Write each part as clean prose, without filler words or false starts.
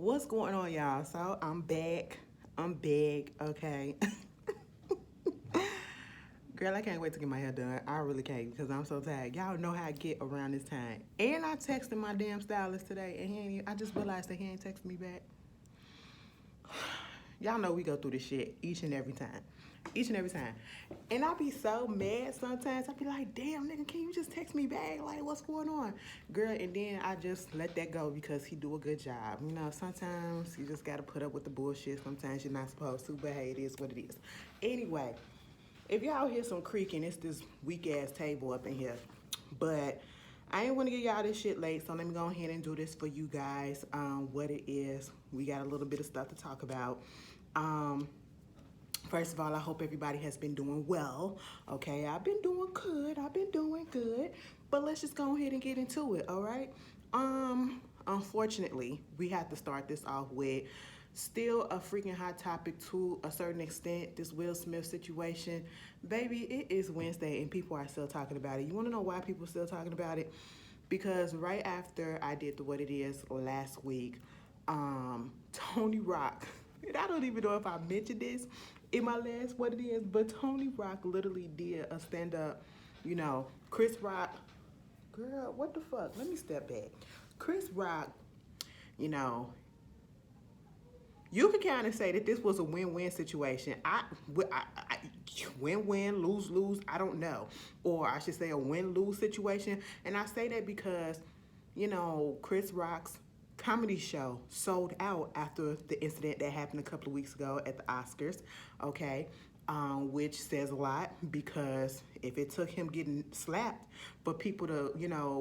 What's going on, y'all? So I'm back. I'm big, okay? Girl, I can't wait to get my hair done. I really can't because I'm so tired. Y'all know how I get around this time. And I texted my damn stylist today, and I just realized that he ain't texted me back. Y'all know we go through this shit each and every time. Each and every time. And I be so mad sometimes. I be like, damn, nigga, can you just text me back? Like, what's going on? Girl, and then I just let that go because he do a good job. You know, sometimes you just got to put up with the bullshit. Sometimes you're not supposed to, but hey, it is what it is. Anyway, if y'all hear some creaking, it's this weak-ass table up in here. But I ain't want to get y'all this shit late, so let me go ahead and do this for you guys. What it is, we got a little bit of stuff to talk about. Um, First of all, I hope everybody has been doing well. Okay, I've been doing good. I've been doing good. But let's just go ahead and get into it, all right? Unfortunately, we have to start this off with still a freaking hot topic to a certain extent, this Will Smith situation. Baby, it is Wednesday and people are still talking about it. You want to know why people are still talking about it? Because right after I did the What It Is last week, Tony Rock, and I don't even know if I mentioned this in my last What It Is, but Tony Rock literally did a stand-up, Chris Rock, girl, what the fuck? Let me step back. Chris Rock, you know, you can kind of say that this was a win-win situation. Win-win, lose-lose, I don't know. Or I should say a win-lose situation. And I say that because, Chris Rock's comedy show sold out after the incident that happened a couple of weeks ago at the Oscars, okay? Which says a lot because if it took him getting slapped for people to,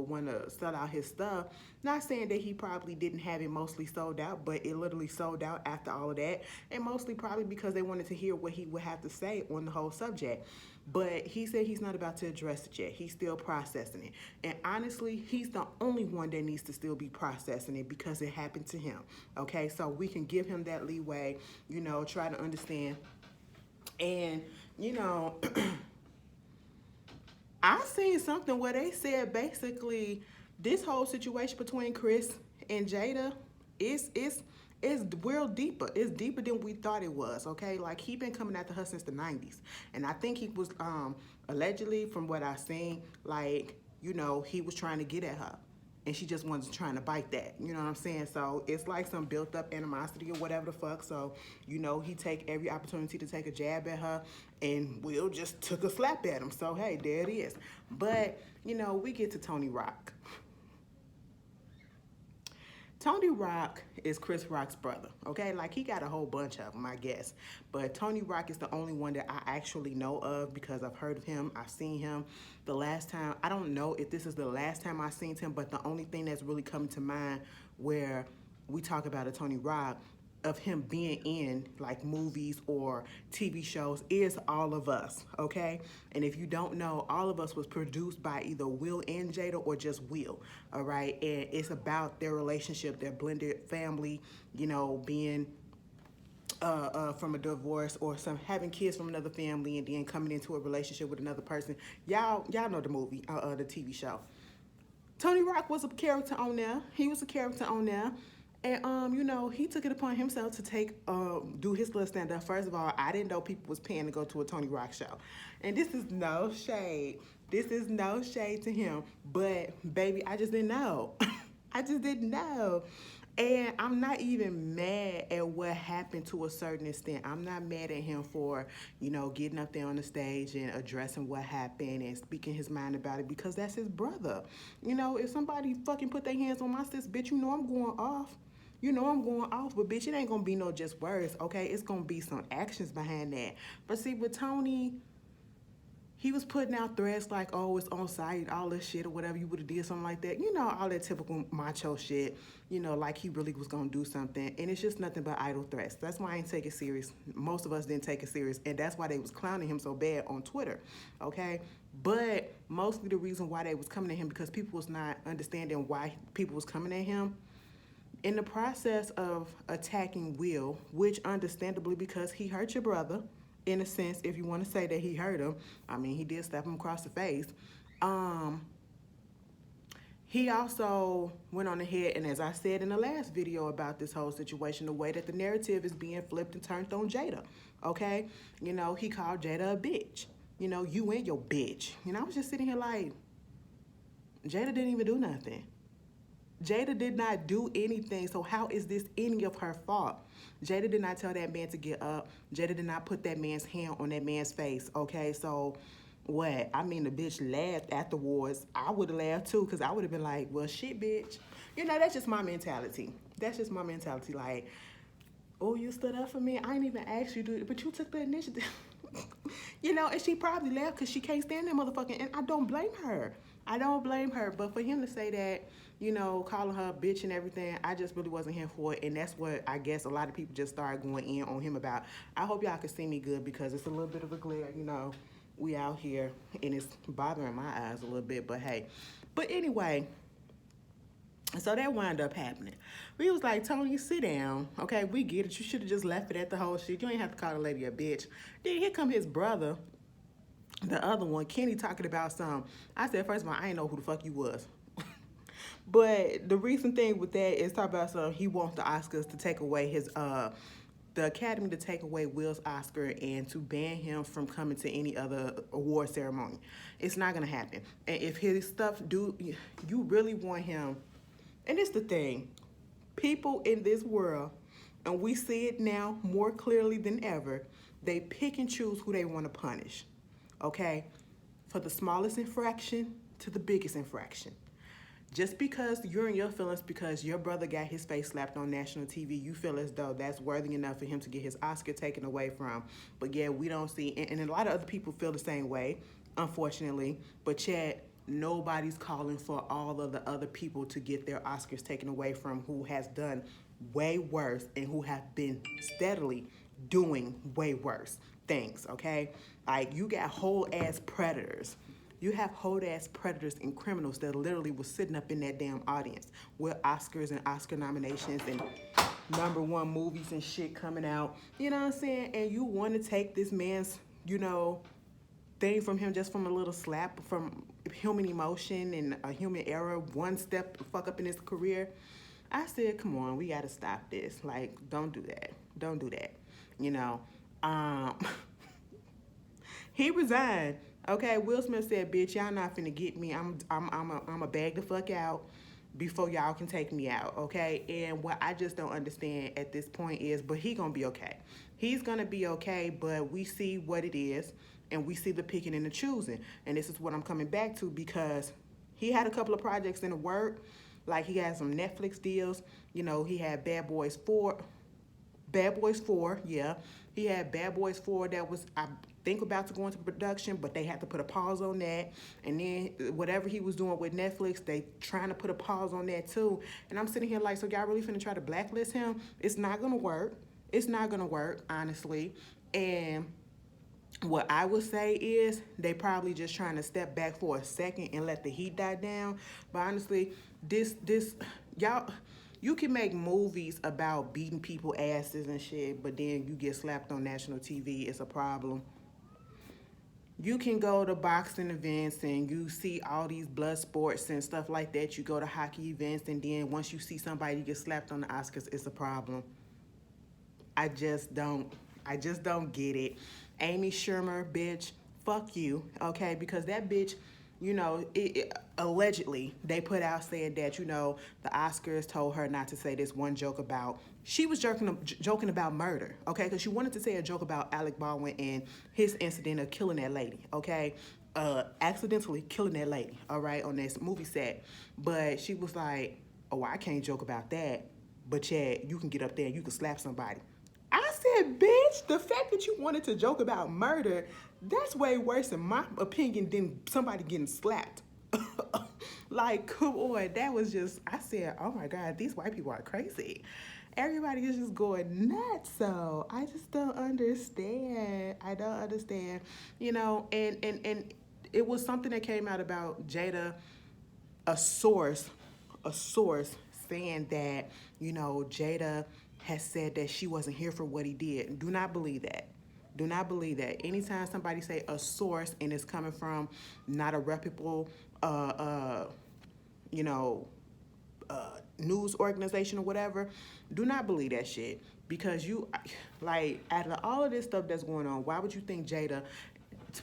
want to sell out his stuff, not saying that he probably didn't have it mostly sold out, but it literally sold out after all of that, and mostly probably because they wanted to hear what he would have to say on the whole subject. But he said he's not about to address it yet. He's still processing it. And honestly, he's the only one that needs to still be processing it because it happened to him. Okay, so we can give him that leeway, try to understand. And, I seen something where they said basically this whole situation between Chris and Jada is real deeper. It's deeper than we thought it was, okay? Like, he been coming after her since the 90s. And I think he was allegedly, from what I seen, like, he was trying to get at her. And she just wasn't trying to bite that. You know what I'm saying? So it's like some built up animosity or whatever the fuck. So, he take every opportunity to take a jab at her, and Will just took a slap at him. So, hey, there it is. But, we get to Tony Rock. Tony Rock is Chris Rock's brother, okay? Like, he got a whole bunch of them, I guess. But Tony Rock is the only one that I actually know of because I've heard of him. I've seen him. The last time, I don't know if this is the last time I've seen him, but the only thing that's really coming to mind where we talk about a Tony Rock of him being in like movies or TV shows is All of Us, okay? And if you don't know, All of Us was produced by either Will and Jada or just Will, all right? And it's about their relationship, their blended family, being from a divorce or having kids from another family and then coming into a relationship with another person. Y'all know the movie, the TV show. Tony Rock was a character on there. He was a character on there. And he took it upon himself to do his little stand up. First of all, I didn't know people was paying to go to a Tony Rock show. And this is no shade. This is no shade to him. But baby, I just didn't know. I just didn't know. And I'm not even mad at what happened to a certain extent. I'm not mad at him for, getting up there on the stage and addressing what happened and speaking his mind about it because that's his brother. If somebody fucking put their hands on my sis, bitch, I'm going off. I'm going off, but bitch, it ain't gonna be no just words, okay? It's gonna be some actions behind that. But see, with Tony, he was putting out threats like, oh, it's on site, all this shit or whatever, you would have did something like that. All that typical macho shit, like he really was gonna do something. And it's just nothing but idle threats. That's why I ain't take it serious. Most of us didn't take it serious. And that's why they was clowning him so bad on Twitter, okay? But mostly the reason why they was coming at him because people was not understanding why people was coming at him. In the process of attacking Will, which understandably because he hurt your brother, in a sense, if you want to say that he hurt him, I mean, he did slap him across the face. He also went on ahead, and as I said in the last video about this whole situation, the way that the narrative is being flipped and turned on Jada, okay? You know, he called Jada a bitch. You know, you and your bitch. You know, I was just sitting here like, Jada didn't even do nothing. Jada did not do anything, so how is this any of her fault? Jada did not tell that man to get up. Jada did not put that man's hand on that man's face, okay? So what? I mean, the bitch laughed afterwards. I would have laughed too, because I would have been like, well, shit, bitch. You know, that's just my mentality. That's just my mentality. Like, oh, you stood up for me? I didn't even ask you to do it, but you took the initiative. You know, and she probably left because she can't stand that motherfucker, and I don't blame her. I don't blame her, but for him to say that, you know, calling her a bitch and everything, I just really wasn't here for it, and that's what I guess a lot of people just started going in on him about. I hope y'all can see me good because it's a little bit of a glare, you know. We out here, and it's bothering my eyes a little bit, but hey. But anyway, so that wound up happening. We was like, Tony, sit down. Okay, we get it. You should have just left it at the whole shit. You ain't have to call the lady a bitch. Then here come his brother, the other one, Kenny, talking about some. I said, first of all, I ain't know who the fuck you was. But the recent thing with that is talk about some, he wants the Oscars to take away his, the Academy to take away Will's Oscar and to ban him from coming to any other award ceremony. It's not gonna happen. And if his stuff you really want him, and it's the thing, people in this world, and we see it now more clearly than ever, they pick and choose who they want to punish, okay? For the smallest infraction to the biggest infraction. Just because you're in your feelings because your brother got his face slapped on national TV, you feel as though that's worthy enough for him to get his Oscar taken away from. But yeah, we don't see, and a lot of other people feel the same way, unfortunately. But yet, nobody's calling for all of the other people to get their Oscars taken away from who has done way worse and who have been steadily doing way worse things, okay? Like, you got whole ass predators. You have whole ass predators and criminals that literally was sitting up in that damn audience with Oscars and Oscar nominations and #1 movies and shit coming out. You know what I'm saying? And you want to take this man's, you know, thing from him just from a little slap from human emotion and a human error, one step fuck up in his career. I said, come on, we got to stop this. Like, don't do that. Don't do that. You know, he resigned. Okay, Will Smith said, bitch, y'all not finna get me. I'm a bag the fuck out before y'all can take me out, okay? And what I just don't understand at this point is, but he gonna be okay. He's gonna be okay, but we see what it is, and we see the picking and the choosing. And this is what I'm coming back to, because he had a couple of projects in the work. Like, he had some Netflix deals. You know, he had Bad Boys 4, yeah. He had Bad Boys 4 that was, I think, about to go into production, but they had to put a pause on that. And then whatever he was doing with Netflix, they trying to put a pause on that too. And I'm sitting here like, so y'all really finna try to blacklist him? It's not gonna work. It's not gonna work, honestly. And what I would say is they probably just trying to step back for a second and let the heat die down. But honestly, y'all, you can make movies about beating people asses and shit, but then you get slapped on national TV, it's a problem. You can go to boxing events and you see all these blood sports and stuff like that. You go to hockey events, and then once you see somebody get slapped on the Oscars, it's a problem. I just don't get it. Amy Schumer, bitch, fuck you, okay? Because that bitch, you know, allegedly, they put out saying that, you know, the Oscars told her not to say this one joke about, she was joking about murder, okay? Because she wanted to say a joke about Alec Baldwin and his incident of killing that lady, okay? Accidentally killing that lady, all right, on this movie set. But she was like, oh, I can't joke about that, but yeah, you can get up there and you can slap somebody. I said, bitch, the fact that you wanted to joke about murder, that's way worse in my opinion than somebody getting slapped. Like, come on, that was just, I said, oh my God, these white people are crazy. Everybody is just going nuts, so I just don't understand. I don't understand, you know, and it was something that came out about Jada, a source saying that, you know, Jada has said that she wasn't here for what he did. Do not believe that. Do not believe that. Anytime somebody say a source and it's coming from not a reputable you know, news organization or whatever, do not believe that shit. Because you, like, out of all of this stuff that's going on, why would you think Jada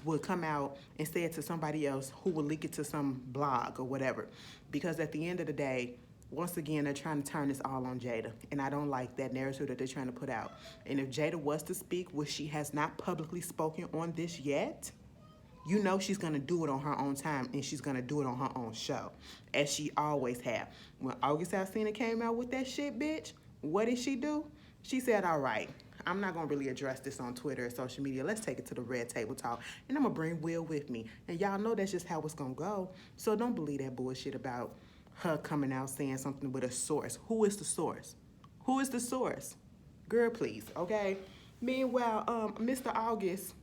would come out and say it to somebody else who would leak it to some blog or whatever? Because at the end of the day, once again, they're trying to turn this all on Jada. And I don't like that narrative that they're trying to put out. And if Jada was to speak, which she has not publicly spoken on this yet, you know she's going to do it on her own time, and she's going to do it on her own show, as she always have. When August Alsina came out with that shit, bitch, what did she do? She said, all right, I'm not going to really address this on Twitter or social media. Let's take it to the red table talk, and I'm going to bring Will with me. And y'all know that's just how it's going to go. So don't believe that bullshit about her coming out saying something with a source. Who is the source? Who is the source? Girl, please, okay? Meanwhile, Mr. August,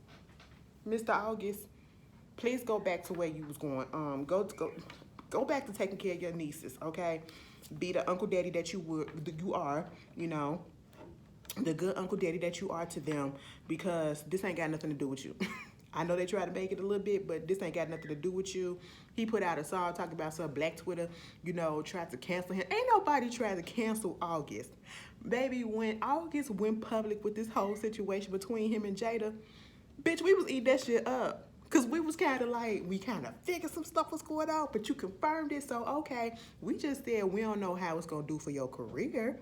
please go back to where you was going. Go back to taking care of your nieces, okay? Be the uncle daddy that you are, you know, the good uncle daddy that you are to them, because this ain't got nothing to do with you. I know they try to make it a little bit, but this ain't got nothing to do with you. He put out a song talking about some black Twitter, you know, tried to cancel him. Ain't nobody tried to cancel August. Baby, when August went public with this whole situation between him and Jada, bitch, we was eating that shit up. Because we was kind of like, we kind of figured some stuff was going on, but you confirmed it, so okay. We just said we don't know how it's going to do for your career.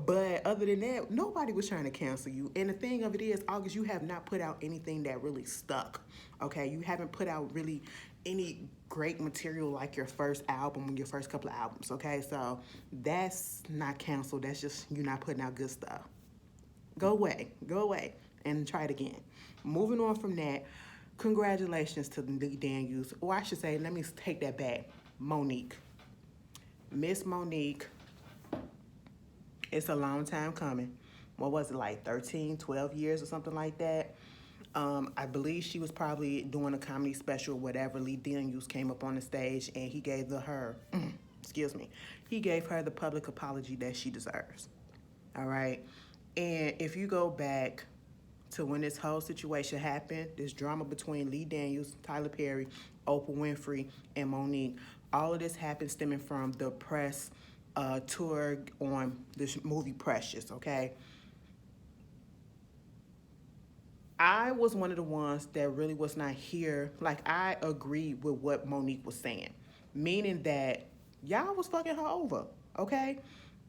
But other than that, nobody was trying to cancel you. And the thing of it is, August, you have not put out anything that really stuck, okay? You haven't put out really any great material like your first album or your first couple of albums, okay? So that's not canceled. That's just you not putting out good stuff. Go away, and try it again. Moving on from that, congratulations to Lee Daniels. Or I should say, let me take that back, Monique. Miss Monique. It's a long time coming. What was it, like 13, 12 years or something like that? I believe she was probably doing a comedy special or whatever. Lee Daniels came up on the stage and he gave her, he gave her the public apology that she deserves. All right? And if you go back to when this whole situation happened, this drama between Lee Daniels, Tyler Perry, Oprah Winfrey, and Monique, all of this happened stemming from the press tour on this movie Precious, okay? I was one of the ones that really was not here. Like, I agreed with what Monique was saying, meaning that y'all was fucking her over, okay?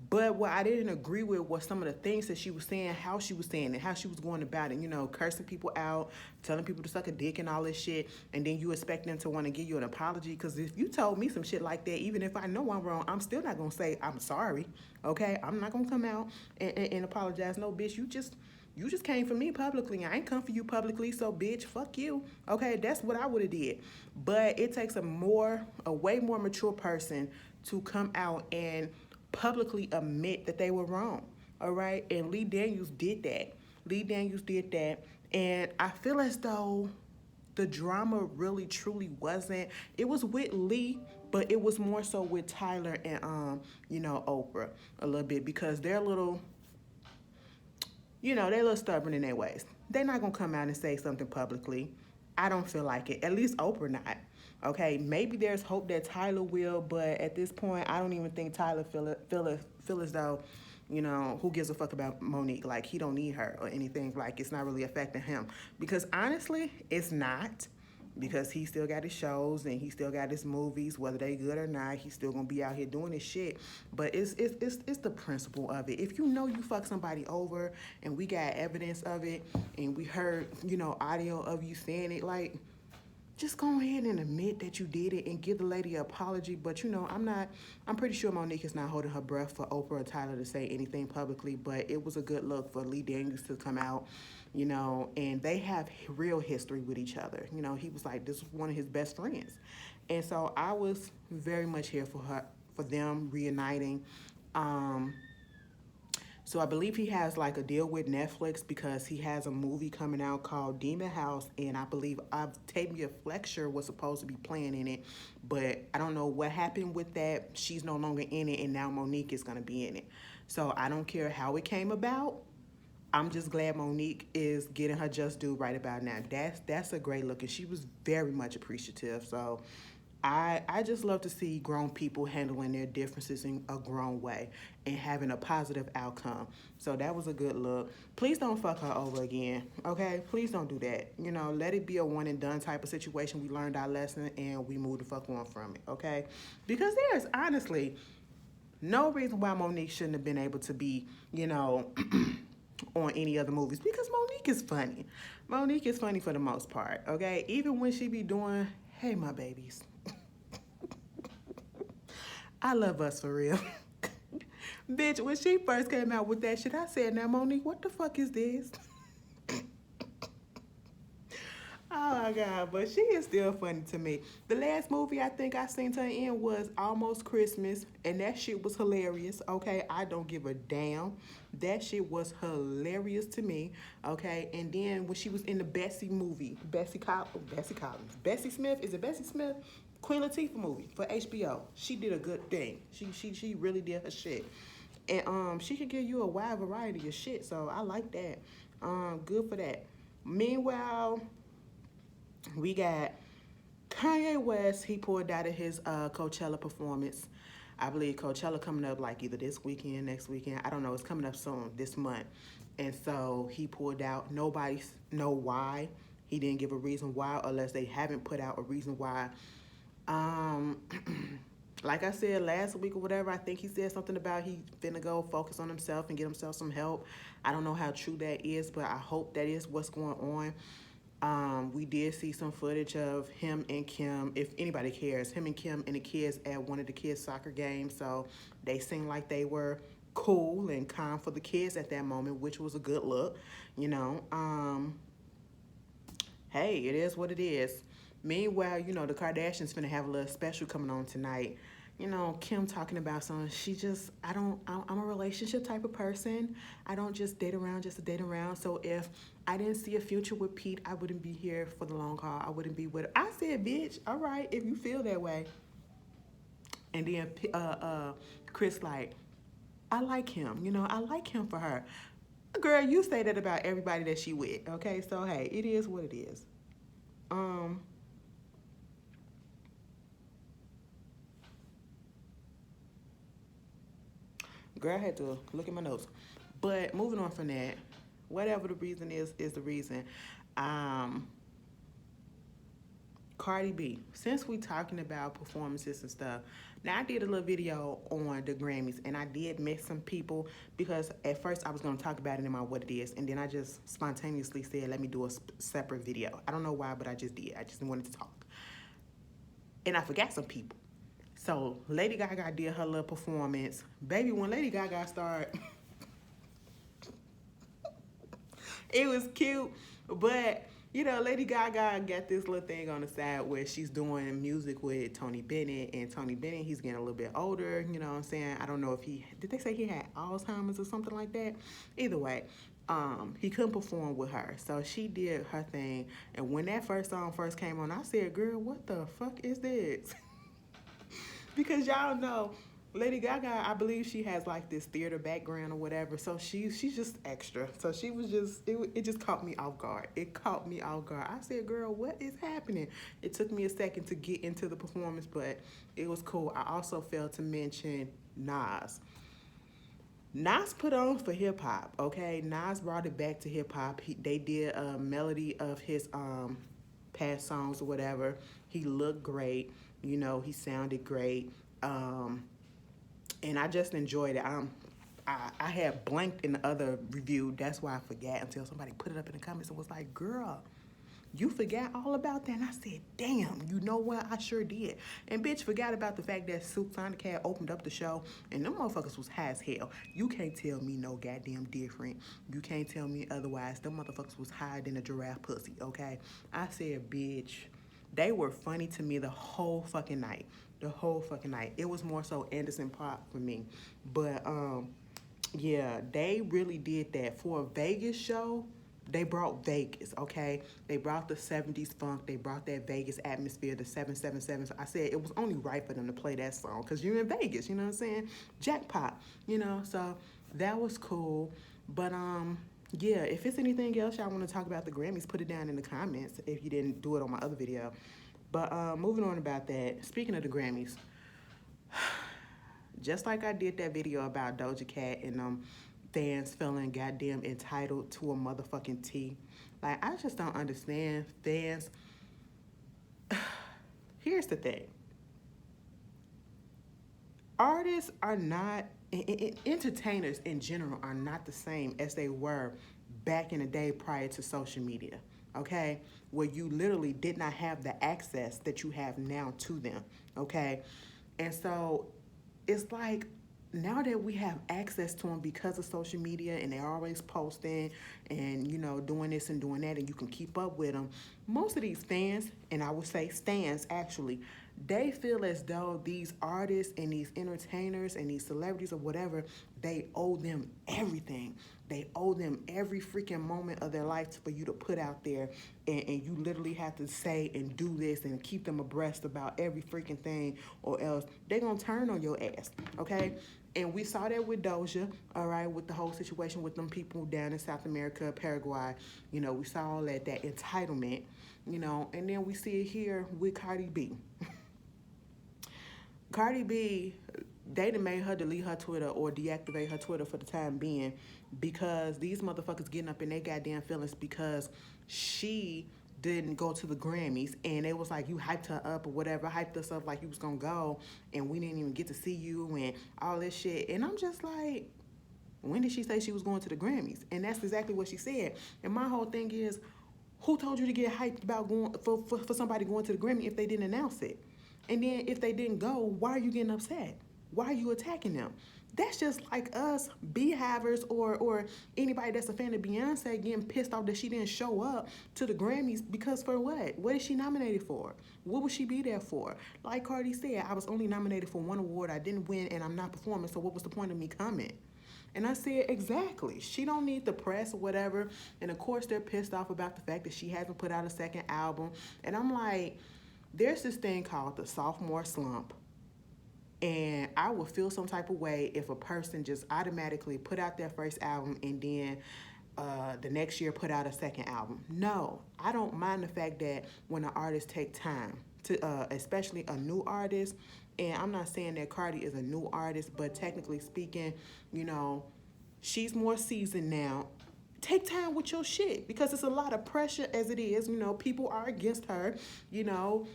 But what I didn't agree with was some of the things that she was saying, how she was saying it, how she was going about it, you know, cursing people out, telling people to suck a dick and all this shit, and then you expect them to want to give you an apology. Because if you told me some shit like that, even if I know I'm wrong, I'm still not going to say I'm sorry, okay? I'm not going to come out and apologize. No, bitch, you just came for me publicly. I ain't come for you publicly, so bitch, fuck you. Okay, that's what I would have did. But it takes a way more mature person to come out and publicly admit that they were wrong, all right? And Lee Daniels did that. And I feel as though the drama really, truly wasn't. It was with Lee, but it was more so with Tyler and, Oprah a little bit, because they're a little, they're a little stubborn in their ways. They're not going to come out and say something publicly. I don't feel like it. At least Oprah not. Okay, maybe there's hope that Tyler will, but at this point, I don't even think Tyler feel as though, who gives a fuck about Monique? Like, he don't need her or anything. Like, it's not really affecting him. Because honestly, it's not. Because he still got his shows and he still got his movies, whether they good or not. He's still gonna be out here doing his shit. But it's the principle of it. If you know you fuck somebody over and we got evidence of it and we heard, audio of you saying it, like, just go ahead and admit that you did it and give the lady an apology. But, I'm pretty sure Monique is not holding her breath for Oprah or Tyler to say anything publicly. But it was a good look for Lee Daniels to come out, and they have real history with each other. He was like, this was one of his best friends. And so I was very much here for them reuniting. So I believe he has like a deal with Netflix because he has a movie coming out called Demon House, and I believe Octavia Fletcher was supposed to be playing in it, but I don't know what happened with that. She's no longer in it, and now Monique is going to be in it. So I don't care how it came about. I'm just glad Monique is getting her just due right about now. That's a great look, and she was very much appreciative. So I just love to see grown people handling their differences in a grown way and having a positive outcome. So that was a good look. Please don't fuck her over again, okay? Please don't do that. You know, let it be a one and done type of situation. We learned our lesson and we moved the fuck on from it, okay? Because there's honestly no reason why Monique shouldn't have been able to be, you know, on any other movies because Monique is funny. Monique is funny for the most part, okay? Even when she be doing, hey, my babies. I love us for real. Bitch, when she first came out with that shit, I said, now, Monique, what the fuck is this? Oh my God, but she is still funny to me. The last movie I think I seen her in was Almost Christmas, and that shit was hilarious. Okay, I don't give a damn. That shit was hilarious to me. Okay, and then when she was in the Bessie movie, Bessie Smith, is it Bessie Smith? Queen Latifah movie for HBO. She did a good thing. She really did her shit, and she could give you a wide variety of shit. So I like that. Good for that. Meanwhile, we got Kanye West. He pulled out of his Coachella performance. I believe Coachella coming up like either this weekend, next weekend. I don't know. It's coming up soon, this month. And so he pulled out. Nobody know why. He didn't give a reason why, unless they haven't put out a reason why. Um, like I said last week or whatever, I think he said something about he finna go focus on himself and get himself some help. I don't know how true that is, but I hope that is what's going on. We did see some footage of him and Kim, if anybody cares, him and Kim and the kids at one of the kids' soccer games. So they seemed like they were cool and calm for the kids at that moment, which was a good look, you know. Hey, it is what it is. Meanwhile, you know, the Kardashians finna have a little special coming on tonight. You know, Kim talking about something. I'm a relationship type of person. I don't just date around just to date around. So if I didn't see a future with Pete, I wouldn't be here for the long haul. I wouldn't be with her. I said, bitch, all right, if you feel that way. And then Chris like, I like him. You know, I like him for her. Girl, you say that about everybody that she with, okay? So, hey, it is what it is. Girl, I had to look at my notes. But moving on from that, whatever the reason is the reason. Um, Cardi B, since we talking about performances and stuff, now I did a little video on the Grammys and I did miss some people because at first I was going to talk about it in my what it is and then I just spontaneously said let me do a separate video. I don't know why, but I just did. I just wanted to talk. And I forgot some people. So Lady Gaga did her little performance. Baby, when Lady Gaga started, it was cute, but you know, Lady Gaga got this little thing on the side where she's doing music with Tony Bennett, and Tony Bennett, he's getting a little bit older, you know what I'm saying? I don't know if did they say he had Alzheimer's or something like that? Either way, he couldn't perform with her, so she did her thing, and when that first song first came on, I said, girl, what the fuck is this? Because y'all know Lady Gaga, I believe she has like this theater background or whatever, so she's just extra. So she was just it just caught me off guard. It caught me off guard. I said, girl, what is happening? It took me a second to get into the performance, but it was cool. I also failed to mention Nas. Nas put on for hip hop, okay? Nas brought it back to hip hop. They did a melody of his past songs or whatever. He looked great. You know, he sounded great. And I just enjoyed it. I had blanked in the other review. That's why I forgot until somebody put it up in the comments and was like, girl, you forgot all about that? And I said, damn, you know what? I sure did. And bitch forgot about the fact that Soup Sonic had opened up the show and them motherfuckers was high as hell. You can't tell me no goddamn different. You can't tell me otherwise. Them motherfuckers was higher than a giraffe pussy, okay? I said, bitch, they were funny to me the whole fucking night. The whole fucking night. It was more so Anderson Paak for me. But, yeah, they really did that. For a Vegas show, they brought Vegas, okay? They brought the 70s funk. They brought that Vegas atmosphere, the 777. So I said it was only right for them to play that song because you're in Vegas, you know what I'm saying? Jackpot, you know? So that was cool. But, yeah, if it's anything else y'all want to talk about the Grammys, put it down in the comments if you didn't do it on my other video. But moving on about that, speaking of the Grammys, just like I did that video about Doja Cat and fans feeling goddamn entitled to a motherfucking T. Like, I just don't understand fans. Here's the thing. Artists are not, entertainers in general are not the same as they were back in the day prior to social media, okay? Where you literally did not have the access that you have now to them, okay? And so it's like, now that we have access to them because of social media and they're always posting and, you know, doing this and doing that and you can keep up with them, most of these fans, and I would say stans actually, they feel as though these artists and these entertainers and these celebrities or whatever, they owe them everything. They owe them every freaking moment of their life for you to put out there, and you literally have to say and do this and keep them abreast about every freaking thing, or else they're gonna turn on your ass, okay? And we saw that with Doja, all right, with the whole situation with them people down in South America, Paraguay. You know, we saw all that entitlement, you know, and then we see it here with Cardi B. Cardi B, they done made her delete her Twitter or deactivate her Twitter for the time being because these motherfuckers getting up in their goddamn feelings because she didn't go to the Grammys, and it was like, you hyped her up or whatever, hyped us up like you was gonna go, and we didn't even get to see you and all this shit. And I'm just like, when did she say she was going to the Grammys? And that's exactly what she said. And my whole thing is, who told you to get hyped about going for somebody going to the Grammy if they didn't announce it? And then if they didn't go, why are you getting upset? Why are you attacking them? That's just like us beehivers or anybody that's a fan of Beyonce getting pissed off that she didn't show up to the Grammys because for what? What is she nominated for? What would she be there for? Like Cardi said, I was only nominated for one award. I didn't win and I'm not performing, so what was the point of me coming? And I said, exactly. She don't need the press or whatever. And of course, they're pissed off about the fact that she hasn't put out a second album. And I'm like, there's this thing called the sophomore slump. And I would feel some type of way if a person just automatically put out their first album and then the next year put out a second album. No, I don't mind the fact that when an artist take time to, especially a new artist, and I'm not saying that Cardi is a new artist, but technically speaking, you know, she's more seasoned now. Take time with your shit because it's a lot of pressure as it is. You know, people are against her. You know,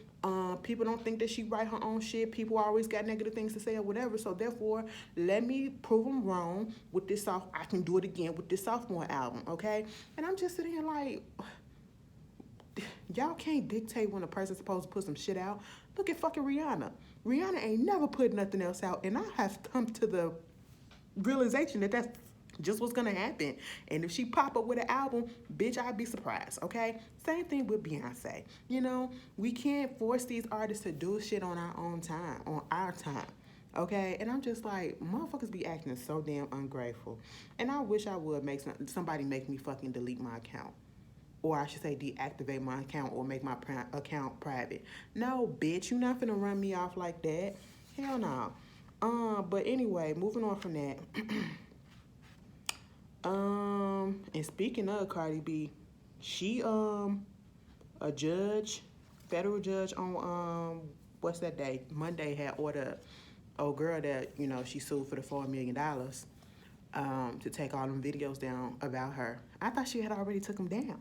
people don't think that she write her own shit. People always got negative things to say or whatever. So therefore, let me prove them wrong with this. I can do it again with this sophomore album, okay? And I'm just sitting here like, y'all can't dictate when a person's supposed to put some shit out. Look at fucking Rihanna. Rihanna ain't never put nothing else out, and I have come to the realization that that's just what's gonna happen. And if she pop up with an album, bitch, I'd be surprised, okay? Same thing with Beyonce. You know, we can't force these artists to do shit on our own time, on our time, okay? And I'm just like, motherfuckers be acting so damn ungrateful. And I wish I would make somebody make me fucking delete my account. Or I should say deactivate my account or make my account private. No, bitch, you're not finna run me off like that. Hell no. But anyway, moving on from that. And speaking of Cardi B, she a judge, federal judge on what's that day? Monday had ordered old girl that, you know, she sued for the $4 million to take all them videos down about her. I thought she had already took them down.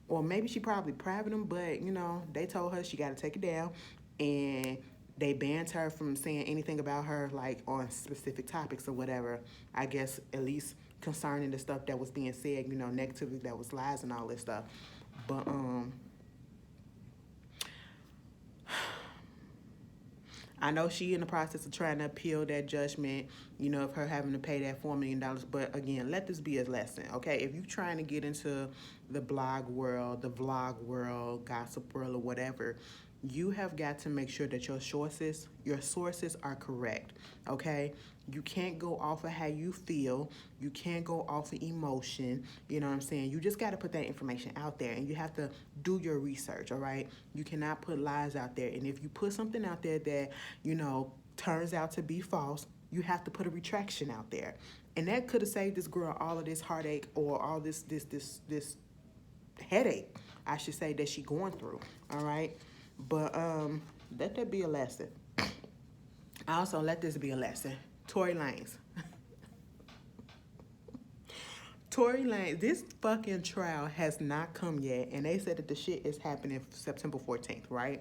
Or maybe she probably private them, but, you know, they told her she got to take it down. And they banned her from saying anything about her, like, on specific topics or whatever. I guess at least concerning the stuff that was being said, you know, negatively, that was lies and all this stuff. But, I know she in the process of trying to appeal that judgment, you know, of her having to pay that $4 million. But again, let this be a lesson, okay? If you're trying to get into the blog world, the vlog world, gossip world, or whatever, you have got to make sure that your sources are correct, okay? You can't go off of how you feel. You can't go off of emotion. You know what I'm saying? You just got to put that information out there, and you have to do your research, all right? You cannot put lies out there. And if you put something out there that, you know, turns out to be false, you have to put a retraction out there. And that could have saved this girl all of this heartache or all this headache, I should say, that she going through, all right? But let that be a lesson. Also, let this be a lesson. Tory Lanez. Tory Lanez, this fucking trial has not come yet, and they said that the shit is happening September 14th, right?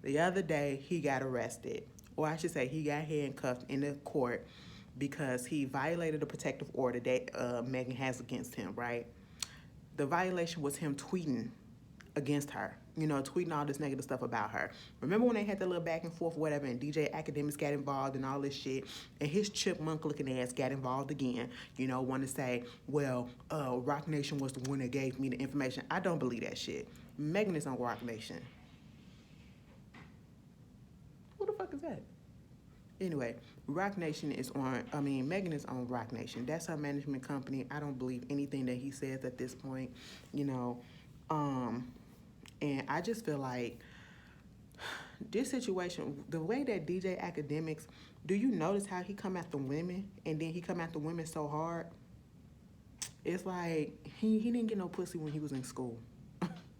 The other day, he got arrested, or I should say, he got handcuffed in the court because he violated a protective order that Megan has against him, right? The violation was him tweeting against her, tweeting all this negative stuff about her. Remember when they had that little back and forth, whatever, and DJ Academics got involved and all this shit, and his chipmunk looking ass got involved again, want to say, well, Rock Nation was the one that gave me the information. I don't believe that shit. Megan is on Rock Nation. Who the fuck is that? Anyway, Megan is on Rock Nation. That's her management company. I don't believe anything that he says at this point, and I just feel like this situation, the way that DJ Academics, do you notice how he come after women and then he come after women so hard? It's like he didn't get no pussy when he was in school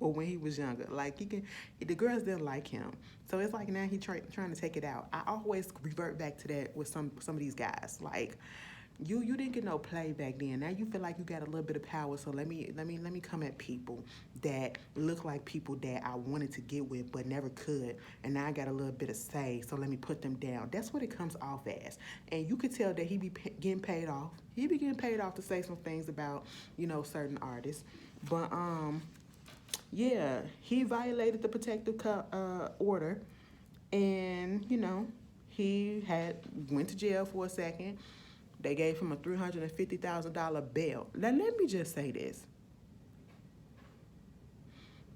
or when he was younger. Like the girls didn't like him. So it's like now he trying to take it out. I always revert back to that with some of these guys. Like you didn't get no play back then. Now you feel like you got a little bit of power. So let me come at people that look like people that I wanted to get with but never could. And now I got a little bit of say. So let me put them down. That's what it comes off as. And you could tell that he be getting paid off. He be getting paid off to say some things about certain artists. But yeah, he violated the protective order, and he went to jail for a second. They gave him a $350,000 bail. Now let me just say this,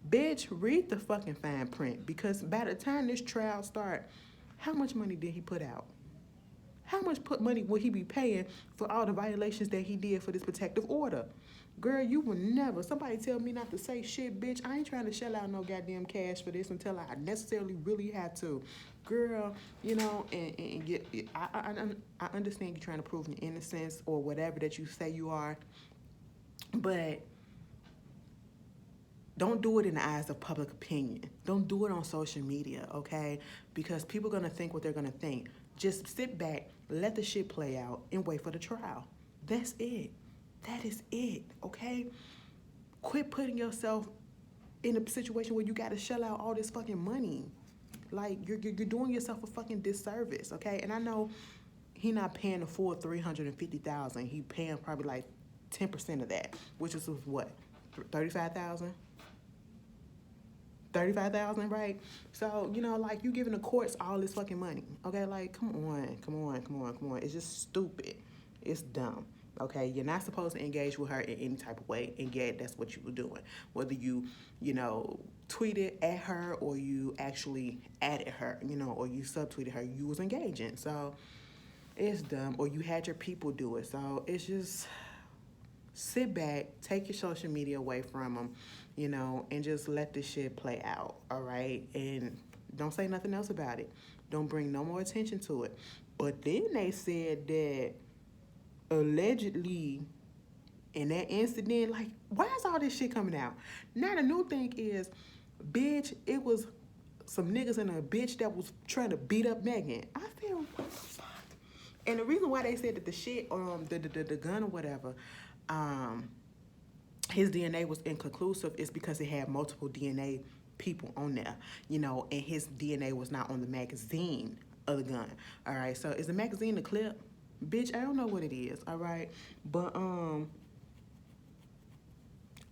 bitch, read the fucking fine print, because by the time this trial start, how much money did he put out? How much money will he be paying for all the violations that he did for this protective order? Girl, you will never. Somebody tell me not to say shit, bitch. I ain't trying to shell out no goddamn cash for this until I necessarily really have to. Girl, I understand you trying to prove your innocence or whatever that you say you are, but don't do it in the eyes of public opinion. Don't do it on social media, okay? Because people are going to think what they're going to think. Just sit back, let the shit play out, and wait for the trial. That's it. That is it, okay? Quit putting yourself in a situation where you got to shell out all this fucking money. Like, you're doing yourself a fucking disservice, okay? And I know he not paying the full $350,000. He paying probably like 10% of that, which is what, $35,000? $35,000, right? So, like, you giving the courts all this fucking money, okay? Like, come on. It's just stupid. It's dumb, okay? You're not supposed to engage with her in any type of way, and yet that's what you were doing. Whether you, tweeted at her or you actually added her, or you subtweeted her, you was engaging. So, it's dumb. Or you had your people do it. So, it's just sit back, take your social media away from them, and just let this shit play out, all right? And don't say nothing else about it. Don't bring no more attention to it. But then they said that allegedly in that incident, like, why is all this shit coming out? Now the new thing is, bitch, it was some niggas and a bitch that was trying to beat up Megan. I feel, what the fuck? And the reason why they said that the shit, the gun or whatever, his DNA was inconclusive is because it had multiple DNA people on there, and his DNA was not on the magazine of the gun. All right, so is the magazine the clip? Bitch, I don't know what it is, all right? But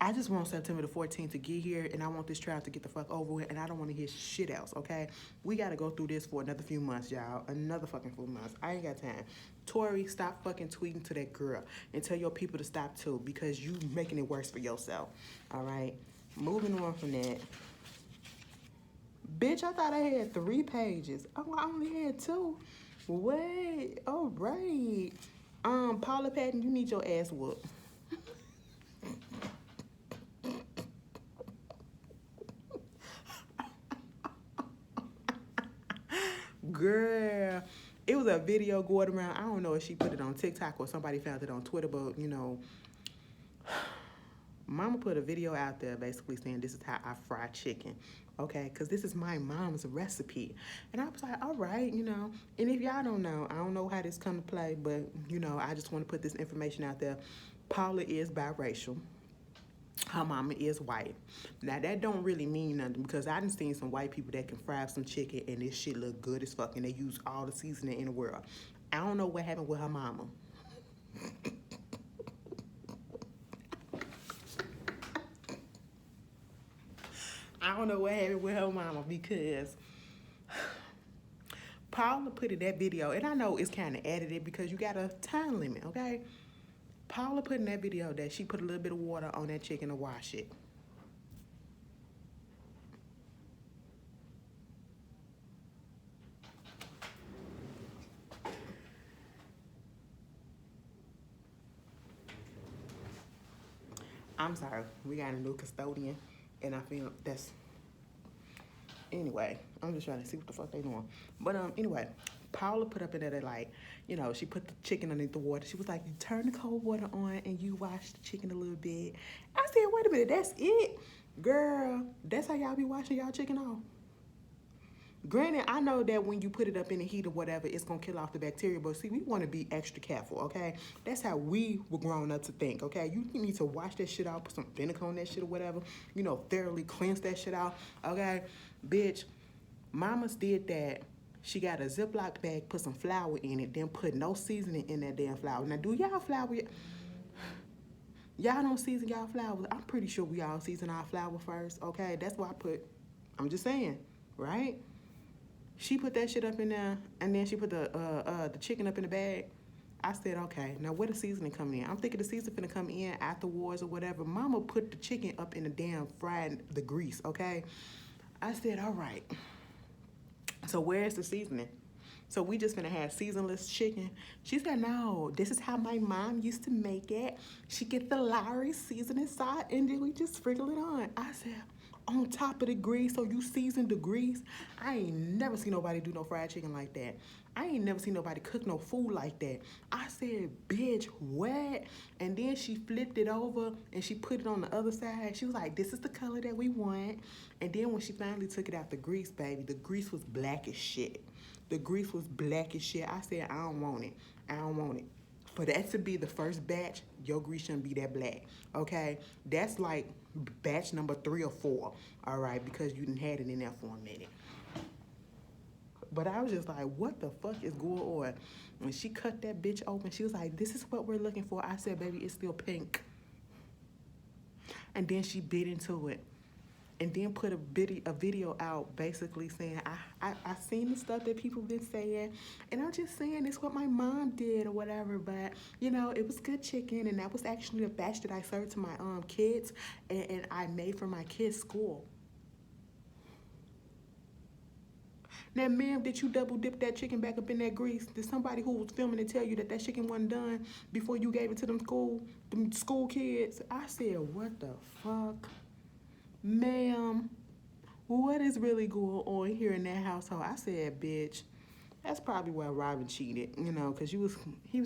I just want September the 14th to get here, and I want this trial to get the fuck over with, and I don't want to hear shit else, okay? We got to go through this for another few months, y'all. Another fucking few months. I ain't got time. Tory, stop fucking tweeting to that girl and tell your people to stop too, because you making it worse for yourself, all right? Moving on from that. Bitch, I thought I had 3 pages. Oh, I only had 2. Wait, all right. Paula Patton, you need your ass whooped. Girl, it was a video going around. I don't know if she put it on TikTok or somebody found it on Twitter, but Mama put a video out there basically saying this is how I fry chicken. Okay, because this is my mom's recipe. And I was like, all right, And if y'all don't know, I don't know how this come to play, but, I just want to put this information out there. Paula is biracial. Her mama is white. Now, that don't really mean nothing because I done seen some white people that can fry some chicken and this shit look good as fuck and they use all the seasoning in the world. I don't know what happened with her mama. I don't know what happened with her mama because Paula put in that video, and I know it's kind of edited because you got a time limit, okay? Paula put in that video that she put a little bit of water on that chicken to wash it. I'm sorry, we got a new custodian, and I feel that's... Anyway, I'm just trying to see what the fuck they doing. But anyway, Paula put up in there that, like, she put the chicken underneath the water. She was like, you turn the cold water on and you wash the chicken a little bit. I said, wait a minute, that's it? Girl, that's how y'all be washing y'all chicken off? Granted, I know that when you put it up in the heat or whatever, it's going to kill off the bacteria. But see, we want to be extra careful, okay? That's how we were grown up to think, okay? You need to wash that shit out, put some vinegar on that shit or whatever. Thoroughly cleanse that shit out, okay? Bitch, mamas did that. She got a Ziploc bag, put some flour in it, then put no seasoning in that damn flour. Now, do y'all flour? Y'all don't season y'all flour. I'm pretty sure we all season our flour first, okay? That's why I'm just saying, right? She put that shit up in there, and then she put the chicken up in the bag. I said, okay, now where the seasoning coming in? I'm thinking the seasoning finna come in afterwards or whatever. Mama put the chicken up in the damn frying, the grease, okay? I said, all right. So where's the seasoning? So we just finna have seasonless chicken. She said, no, this is how my mom used to make it. She get the Lowry seasoning salt, and then we just sprinkle it on. I said, on top of the grease, so you season the grease? I ain't never seen nobody do no fried chicken like that. I ain't never seen nobody cook no food like that. I said, bitch, what? And then she flipped it over and she put it on the other side. She was like, this is the color that we want. And then when she finally took it out the grease, baby, the grease was black as shit. The grease was black as shit. I said, I don't want it. I don't want it. For that to be the first batch, your grease shouldn't be that black, okay? That's like batch number 3 or 4, all right, because you done had it in there for a minute. But I was just like, what the fuck is going on? When she cut that bitch open, she was like, this is what we're looking for. I said, baby, it's still pink. And then she bit into it. And then put a video out basically saying, I seen the stuff that people been saying, and I'm just saying it's what my mom did or whatever, but, it was good chicken, and that was actually the batch that I served to my kids, and I made for my kids' school. Now, ma'am, did you double dip that chicken back up in that grease? Did somebody who was filming it tell you that chicken wasn't done before you gave it to them school kids? I said, what the fuck? Ma'am, what is really going on here in that household? I said, bitch, that's probably why Robin cheated, because he was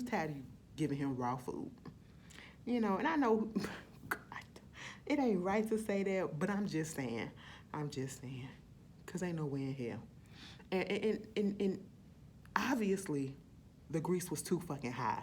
tired of you giving him raw food. And I know it ain't right to say that, but I'm just saying, because ain't no way in hell. And obviously, the grease was too fucking high.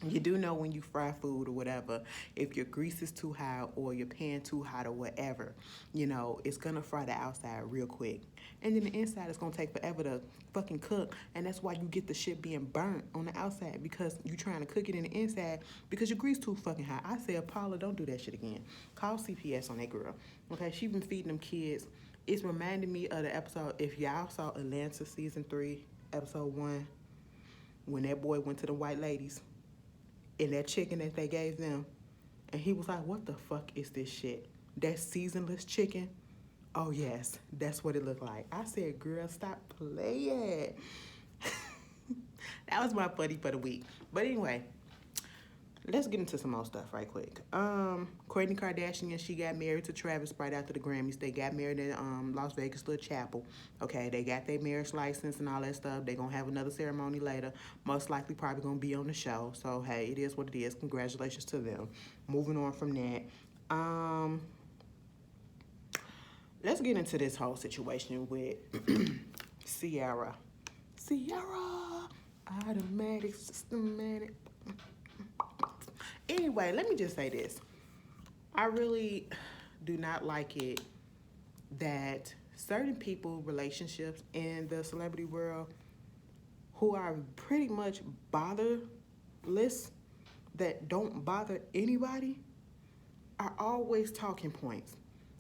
You do know when you fry food or whatever, if your grease is too high or your pan too hot or whatever, it's gonna fry the outside real quick. And then the inside is gonna take forever to fucking cook. And that's why you get the shit being burnt on the outside, because you trying to cook it in the inside because your grease too fucking hot. I said, Paula, don't do that shit again. Call CPS on that girl. Okay, she been feeding them kids. It's reminding me of the episode, if y'all saw Atlanta season 3, episode 1, when that boy went to the white ladies and that chicken that they gave them, and he was like, what the fuck is this shit? That seasonless chicken? Oh, yes, that's what it looked like. I said, girl, stop playing. That was my funny for the week. But anyway, Let's get into some more stuff right quick. Kourtney Kardashian, she got married to Travis right after the Grammys. They got married in Las Vegas little chapel. Okay, they got their marriage license and all that stuff. They gonna have another ceremony later. Most likely probably gonna be on the show. So hey, it is what it is. Congratulations to them. Moving on from that. Let's get into this whole situation with Sierra. Sierra, automatic, systematic. Anyway, let me just say this. I really do not like it that certain people, relationships in the celebrity world who are pretty much botherless, that don't bother anybody, are always talking points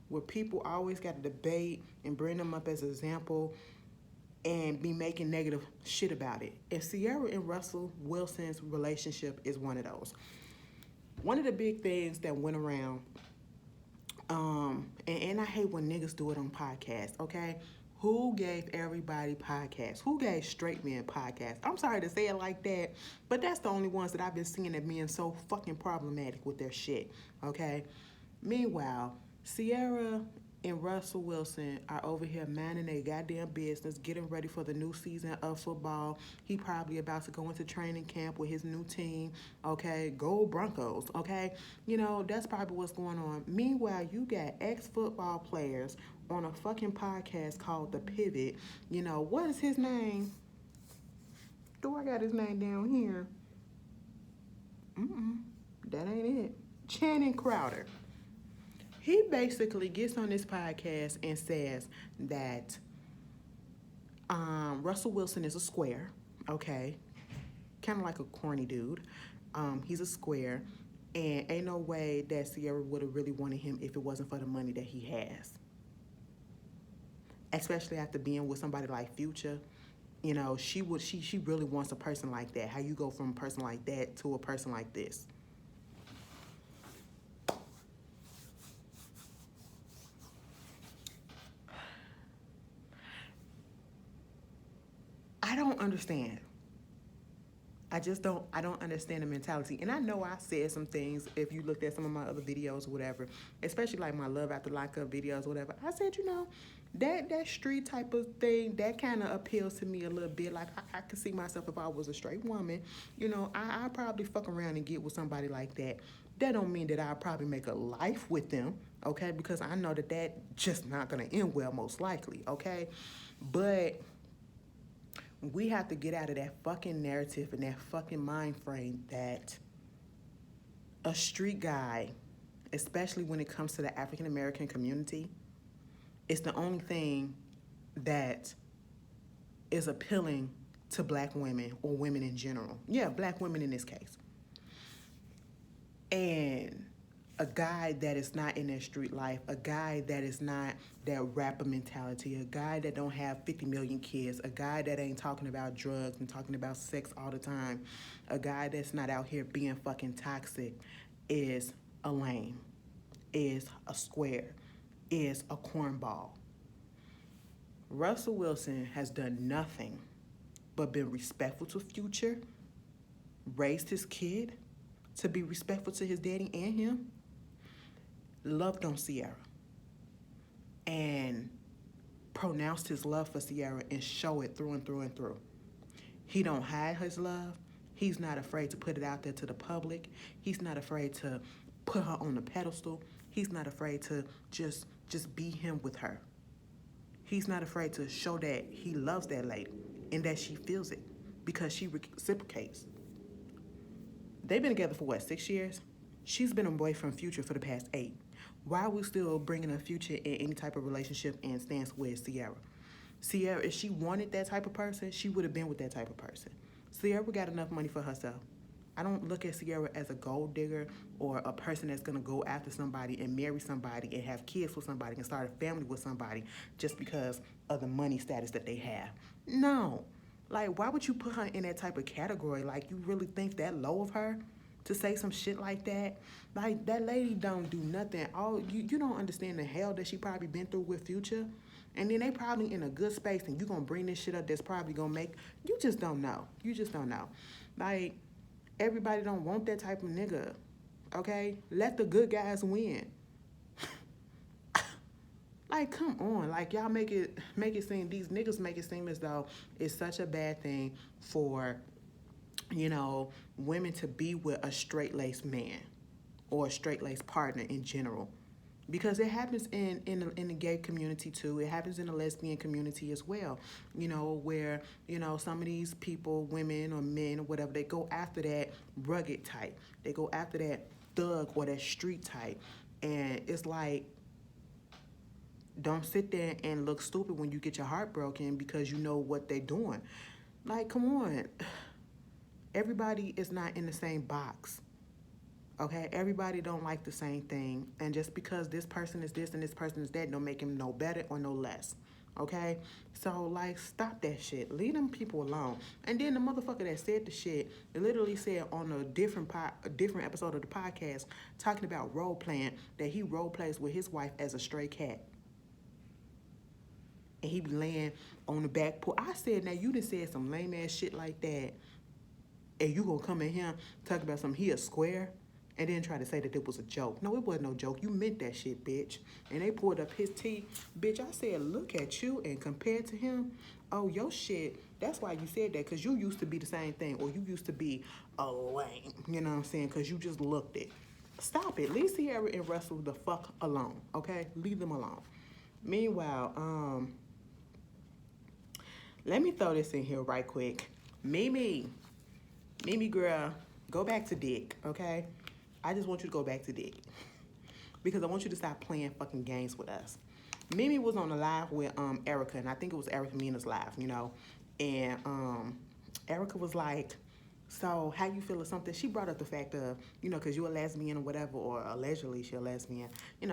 where people always got to debate and bring them up as an example and be making negative shit about it. And Sierra and Russell Wilson's relationship is one of those. One of the big things that went around, and I hate when niggas do it on podcasts, okay? Who gave everybody podcasts? Who gave straight men podcasts? I'm sorry to say it like that, but that's the only ones that I've been seeing that being so fucking problematic with their shit, okay? Meanwhile, Sierra and Russell Wilson are over here minding their goddamn business, getting ready for the new season of football. He probably about to go into training camp with his new team, okay? Go Broncos, okay? You know, that's probably what's going on. Meanwhile, you got ex-football players on a fucking podcast called The Pivot. You know, what is his name? Do I got his name down here? That ain't it. Channing Crowder. He basically gets on this podcast and says that Russell Wilson is a square, okay? Kind of like a corny dude. He's a square, and ain't no way that Sierra would have really wanted him if it wasn't for the money that he has. Especially after being with somebody like Future. You know, she really wants a person like that. How you go from a person like that to a person like this? I don't understand. I don't understand the mentality. And I know I said some things, if you looked at some of my other videos or whatever, especially like my Love After Lockup videos or whatever, I said, you know, that street type of thing, that kind of appeals to me a little bit. Like, I could see myself if I was a straight woman, you know, I probably fuck around and get with somebody like that. That don't mean that I'll probably make a life with them, okay? Because I know that just not going to end well, most likely, okay? But we have to get out of that fucking narrative and that fucking mind frame that a street guy, especially when it comes to the African American community, is the only thing that is appealing to black women or women in general. Yeah, black women in this case. And a guy that is not in that street life, a guy that is not that rapper mentality, a guy that don't have 50 million kids, a guy that ain't talking about drugs and talking about sex all the time, a guy that's not out here being fucking toxic, is a lame, is a square, is a cornball. Russell Wilson has done nothing but been respectful to Future, raised his kid to be respectful to his daddy and him, loved on Sierra, and pronounced his love for Sierra and show it through and through and through. He don't hide his love. He's not afraid to put it out there to the public. He's not afraid to put her on the pedestal. He's not afraid to just be him with her. He's not afraid to show that he loves that lady and that she feels it because she reciprocates. They've been together for what, 6 years? She's been away from Future for the past 8. Why are we still bringing a Future in any type of relationship and stance with Sierra? Sierra, if she wanted that type of person, she would have been with that type of person. Sierra got enough money for herself. I don't look at Sierra as a gold digger or a person that's going to go after somebody and marry somebody and have kids with somebody and start a family with somebody just because of the money status that they have. No. Like, why would you put her in that type of category? Like, you really think that low of her to say some shit like that? Like, that lady don't do nothing. You don't understand the hell that she probably been through with Future. And then they probably in a good space and you going to bring this shit up that's probably going to make... You just don't know. You just don't know. Like, Everybody don't want that type of nigga. Okay? Let the good guys win. Like, come on. Like, y'all make it seem, these niggas make it seem as though it's such a bad thing for, women to be with a straight-laced man or a straight-laced partner in general. Because it happens in the gay community too. It happens in the lesbian community as well. Where, some of these people, women or men or whatever, they go after that rugged type. They go after that thug or that street type. And it's like, don't sit there and look stupid when you get your heart broken because you know what they're doing. Like, come on. Everybody is not in the same box. Okay? Everybody don't like the same thing. And just because this person is this and this person is that don't make him no better or no less. Okay? So, like, stop that shit. Leave them people alone. And then the motherfucker that said the shit, it literally said on a different episode of the podcast, talking about role playing, that he role plays with his wife as a stray cat. And he be laying on the back porch. I said, now you done said some lame ass shit like that, and you gonna come in here talk about something, he a square, and then try to say that it was a joke. No, it wasn't no joke. You meant that shit, bitch. And they pulled up his teeth. Bitch, I said, look at you, and compared to him, oh, your shit, that's why you said that, because you used to be the same thing, or you used to be a lame, you know what I'm saying, because you just looked it. Stop it. Leave Sierra and Russell the fuck alone, okay? Leave them alone. Meanwhile, let me throw this in here right quick. Mimi girl, go back to Dick, okay? I just want you to go back to Dick. Because I want you to stop playing fucking games with us. Mimi was on a live with Erica, and I think it was Erica Mina's live, And Erica was like, so how you feel or something? She brought up the fact of, because you a lesbian or whatever, or allegedly she a lesbian,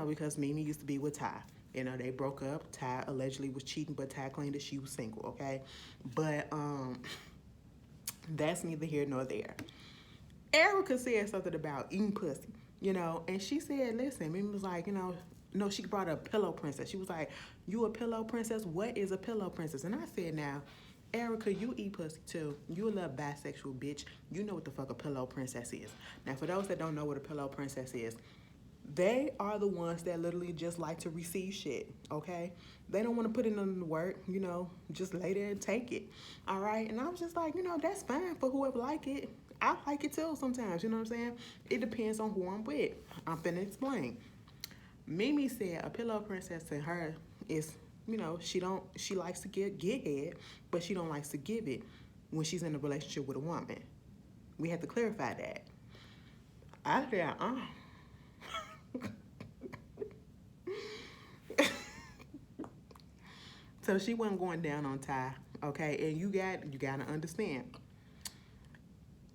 because Mimi used to be with Ty. They broke up. Ty allegedly was cheating, but Ty claimed that she was single, okay? But that's neither here nor there. Erica said something about eating pussy, and she said, listen, Mimi was like, no, she brought up pillow princess. She was like, you a pillow princess? What is a pillow princess? And I said, now, Erica, you eat pussy too. You a little bisexual bitch. You know what the fuck a pillow princess is. Now, for those that don't know what a pillow princess is, they are the ones that literally just like to receive shit, okay? They don't want to put in the work, just lay there and take it, all right? And I was just like, that's fine for whoever like it. I like it too sometimes, you know what I'm saying? It depends on who I'm with. I'm finna explain. Mimi said a pillow princess to her is, she likes to get head, but she don't like to give it when she's in a relationship with a woman. We have to clarify that. I said, So she wasn't going down on Ty, okay? And you gotta understand.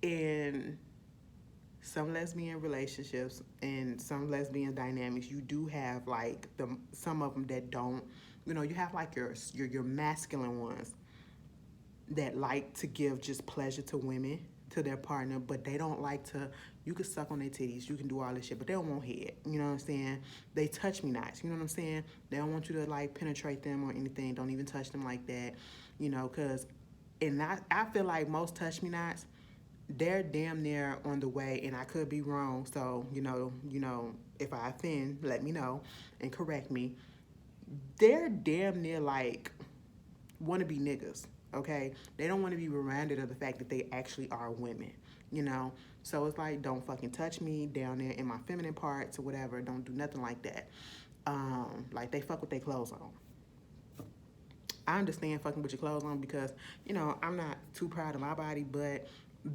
In some lesbian relationships and some lesbian dynamics, you do have like some of them that don't. You have like your masculine ones that like to give just pleasure to women, to their partner, but they don't like to. You can suck on their titties, you can do all this shit, but they don't want head. You know what I'm saying? They touch me nice. You know what I'm saying? They don't want you to like penetrate them or anything. Don't even touch them like that. Cause, and I feel like most touch me nots, they're damn near on the way, and I could be wrong. So if I offend, let me know and correct me. They're damn near like wanna be niggas. Okay, they don't want to be reminded of the fact that they actually are women, So it's like, don't fucking touch me down there in my feminine parts or whatever. Don't do nothing like that. Like they fuck with their clothes on. I understand fucking with your clothes on because, I'm not too proud of my body, but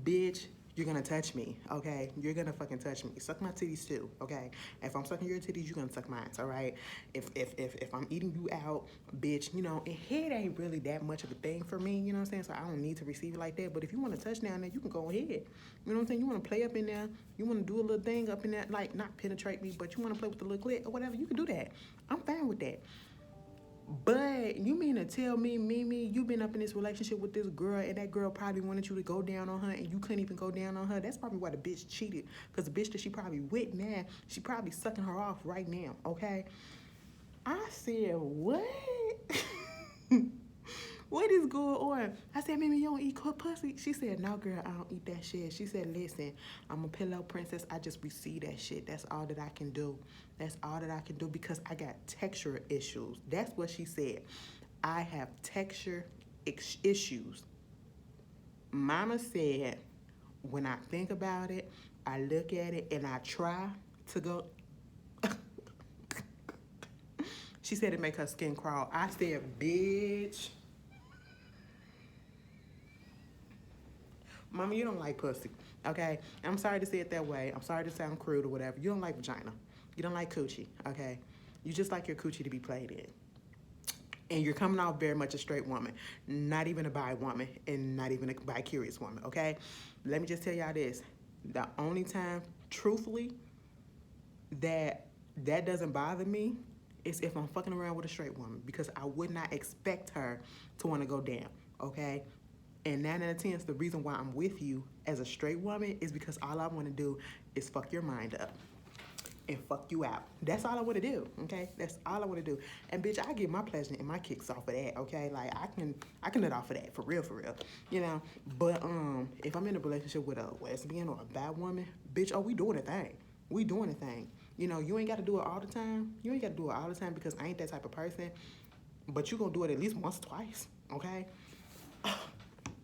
bitch, you're gonna touch me, okay? You're gonna fucking touch me. Suck my titties too, okay? If I'm sucking your titties, you're gonna suck mine, all right? If I'm eating you out, bitch, and head ain't really that much of a thing for me, you know what I'm saying? So I don't need to receive it like that. But if you want to touch down there, you can go ahead. You know what I'm saying? You want to play up in there, you want to do a little thing up in there, like not penetrate me, but you want to play with the little clit or whatever, you can do that. I'm fine with that. But you mean to tell me, Mimi, you been up in this relationship with this girl and that girl probably wanted you to go down on her and you couldn't even go down on her? That's probably why the bitch cheated. Because the bitch that she probably with now, she probably sucking her off right now, okay? I said, what? What is going on? I said, Mimi, you don't eat cooked pussy? She said, no, girl, I don't eat that shit. She said, listen, I'm a pillow princess. I just receive that shit. That's all that I can do. That's all that I can do because I got texture issues. That's what she said. I have texture issues. Mama said, when I think about it, I look at it and I try to go. She said it make her skin crawl. I said, bitch. Mama, you don't like pussy, okay? I'm sorry to say it that way. I'm sorry to sound crude or whatever. You don't like vagina. You don't like coochie, okay? You just like your coochie to be played in. And you're coming off very much a straight woman, not even a bi woman, and not even a bi-curious woman, okay? Let me just tell y'all this. The only time, truthfully, that doesn't bother me is if I'm fucking around with a straight woman because I would not expect her to want to go down, okay? And 9 out of 10 is the reason why I'm with you as a straight woman is because all I want to do is fuck your mind up and fuck you out. That's all I want to do, okay? That's all I want to do. And bitch, I get my pleasure and my kicks off of that, okay? Like I can nut off of that for real, you know. But if I'm in a relationship with a lesbian or a bad woman, bitch, oh, we doing a thing. We doing a thing. You know, you ain't got to do it all the time. You ain't got to do it all the time because I ain't that type of person. But you gonna do it at least once or twice, okay?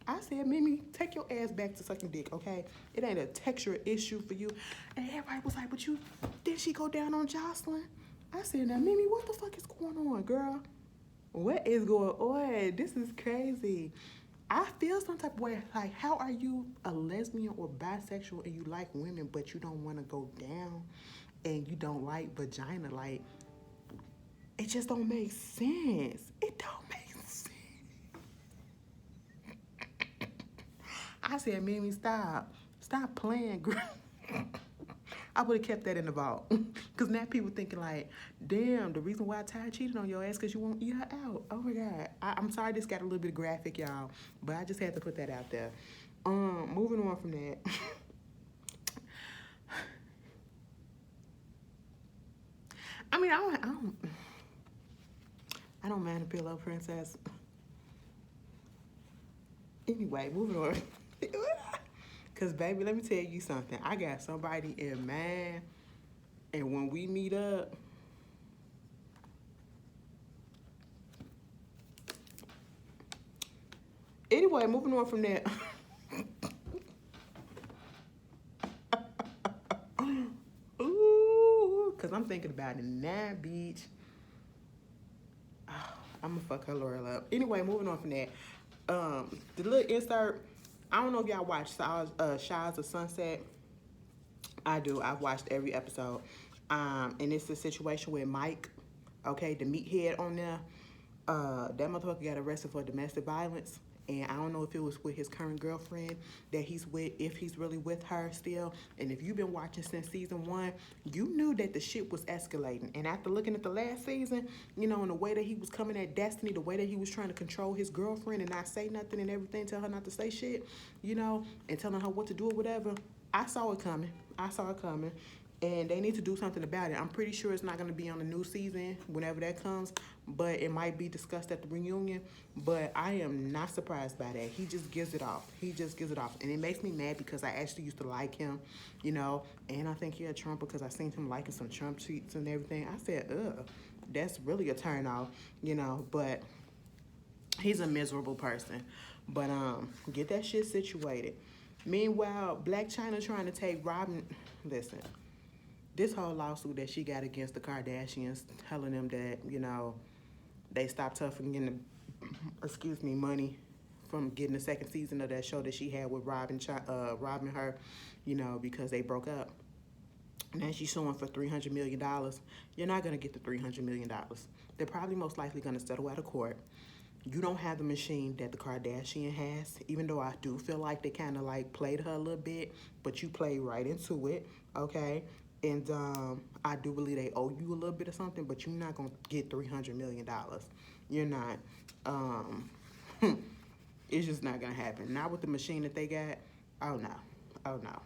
I said, Mimi, take your ass back to sucking dick, okay? It ain't a texture issue for you. And everybody was like, but you, did she go down on Jocelyn? I said, now, Mimi, what the fuck is going on, girl? What is going on? This is crazy. I feel some type of way. Like, how are you a lesbian or bisexual and you like women, but you don't want to go down and you don't like vagina? Like, it just don't make sense. It don't make sense. I said, Mimi, stop. Stop playing, girl. I would have kept that in the vault. Because now people thinking like, damn, the reason why Ty cheated on your ass because you won't eat her out. Oh, my God. I'm sorry this got a little bit graphic, y'all. But I just had to put that out there. Moving on from that. I mean, I don't mind a pillow princess. Anyway, moving on. Because, baby, let me tell you something. I got somebody in mind, and when we meet up, anyway, moving on from that. Ooh, because I'm thinking about it now, bitch. Oh, I'm going to fuck her Laurel up. Anyway, moving on from that. The little insert, I don't know if y'all watch Shires of Sunset. I do. I've watched every episode. And it's a situation with Mike, okay, the meathead on there. That motherfucker got arrested for domestic violence. And I don't know if it was with his current girlfriend that he's with, if he's really with her still. And if you've been watching since season 1, you knew that the shit was escalating. And after looking at the last season, you know, and the way that he was coming at Destiny, the way that he was trying to control his girlfriend and not say nothing and everything, tell her not to say shit, you know, and telling her what to do or whatever, I saw it coming. I saw it coming. And they need to do something about it. I'm pretty sure it's not going to be on the new season whenever that comes, but it might be discussed at the reunion. But I am not surprised by that. He just gives it off. He just gives it off. And it makes me mad because I actually used to like him, you know, and I think he a Trump because I seen him liking some Trump tweets and everything. I said, ugh, that's really a turn off, you know, but he's a miserable person. But get that shit situated. Meanwhile, Black China trying to take Robin, listen, this whole lawsuit that she got against the Kardashians, telling them that, you know, they stopped her from getting, money from getting the second season of that show that she had with Robin her, you know, because they broke up. Now she's suing for $300 million. You're not going to get the $300 million. They're probably most likely going to settle out of court. You don't have the machine that the Kardashian has, even though I do feel like they kind of like played her a little bit, but you played right into it, okay? And I do believe they owe you a little bit of something, but you're not going to get $300 million. You're not. It's just not going to happen. Not with the machine that they got. Oh, no. Oh, no.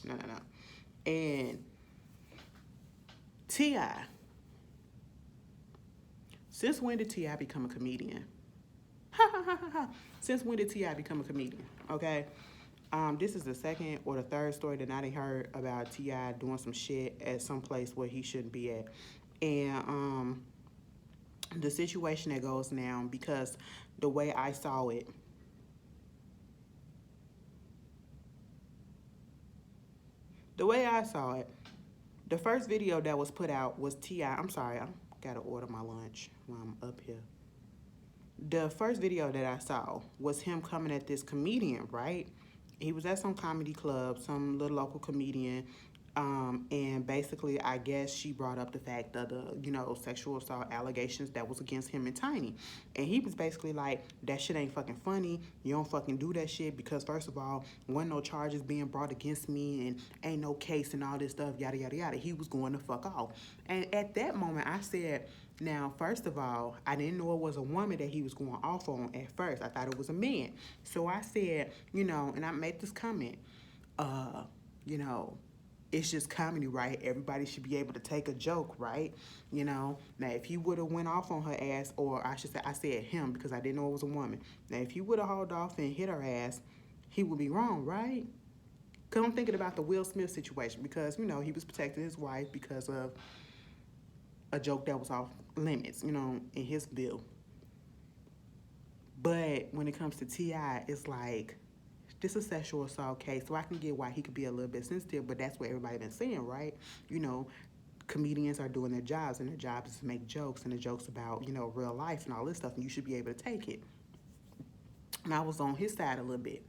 No, no, no. And T.I. Since when did T.I. become a comedian? Ha ha ha ha ha. Since when did T.I. become a comedian? Okay. This is the second or the third story that I done heard about T.I. doing some shit at some place where he shouldn't be at. And the situation that goes now, because the way I saw it, the first video that was put out was T.I. I'm sorry, I gotta order my lunch while I'm up here. The first video that I saw was him coming at this comedian, right? He was at some comedy club, some little local comedian, and basically, I guess she brought up the fact of the, sexual assault allegations that was against him and Tiny. And he was basically like, that shit ain't fucking funny. You don't fucking do that shit because, first of all, wasn't no charges being brought against me and ain't no case and all this stuff, yada, yada, yada. He was going to fuck off. And at that moment, I said, now, first of all, I didn't know it was a woman that he was going off on at first. I thought it was a man. So I said, and I made this comment, it's just comedy, right? Everybody should be able to take a joke, right? Now if he would have went off on her ass, or I should say, I said him because I didn't know it was a woman. Now, if he would have hauled off and hit her ass, he would be wrong, right? Because I'm thinking about the Will Smith situation because, he was protecting his wife because of a joke that was off limits, in his bill. But when it comes to T.I., it's like, this is a sexual assault case, so I can get why he could be a little bit sensitive, but that's what everybody been saying, right? Comedians are doing their jobs, and their job is to make jokes, and the jokes about, real life and all this stuff, and you should be able to take it. And I was on his side a little bit.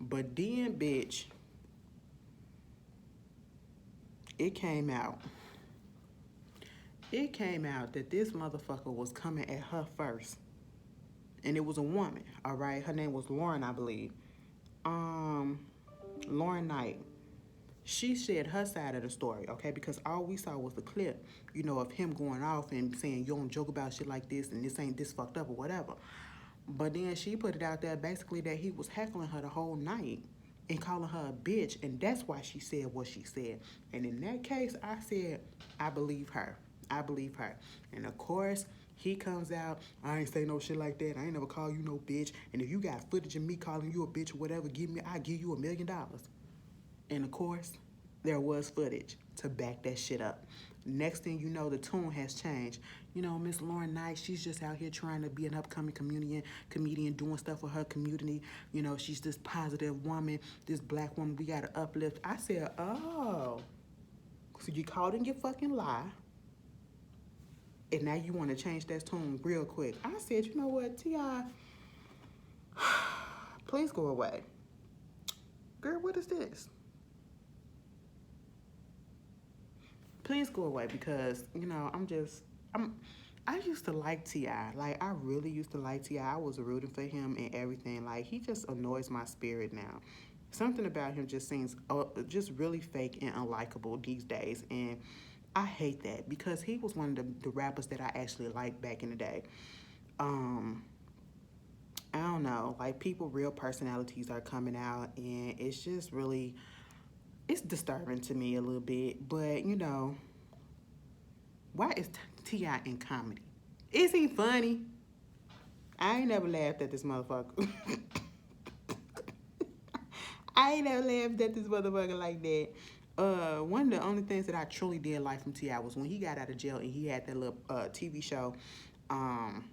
But then, bitch, it came out that this motherfucker was coming at her first. And it was a woman, all right? Her name was Lauren, I believe. Lauren Knight. She said her side of the story, okay? Because all we saw was the clip, of him going off and saying, you don't joke about shit like this and this ain't this fucked up or whatever. But then she put it out there basically that he was heckling her the whole night and calling her a bitch, and that's why she said what she said. And in that case, I said, I believe her. I believe her. And of course, he comes out, I ain't say no shit like that. I ain't never call you no bitch. And if you got footage of me calling you a bitch or whatever, I'll give you $1 million. And of course, there was footage to back that shit up. Next thing you know, the tune has changed. Miss Lauren Knight, she's just out here trying to be an upcoming comedian, doing stuff for her community. She's this positive woman, this black woman we gotta uplift. I said, oh, so you called in your fucking lie. And now you want to change that tune real quick. I said, you know what, T.I., please go away. Girl, what is this? Please go away because, I used to like T.I. Like, I really used to like T.I. I was rooting for him and everything. Like, he just annoys my spirit now. Something about him just seems just really fake and unlikable these days. And I hate that because he was one of the rappers that I actually liked back in the day. I don't know, like people, real personalities are coming out and it's just really, it's disturbing to me a little bit. But, why is T.I. in comedy? Is he funny? I ain't never laughed at this motherfucker. I ain't never laughed at this motherfucker like that. One of the only things that I truly did like from T.I. was when he got out of jail and he had that little TV show on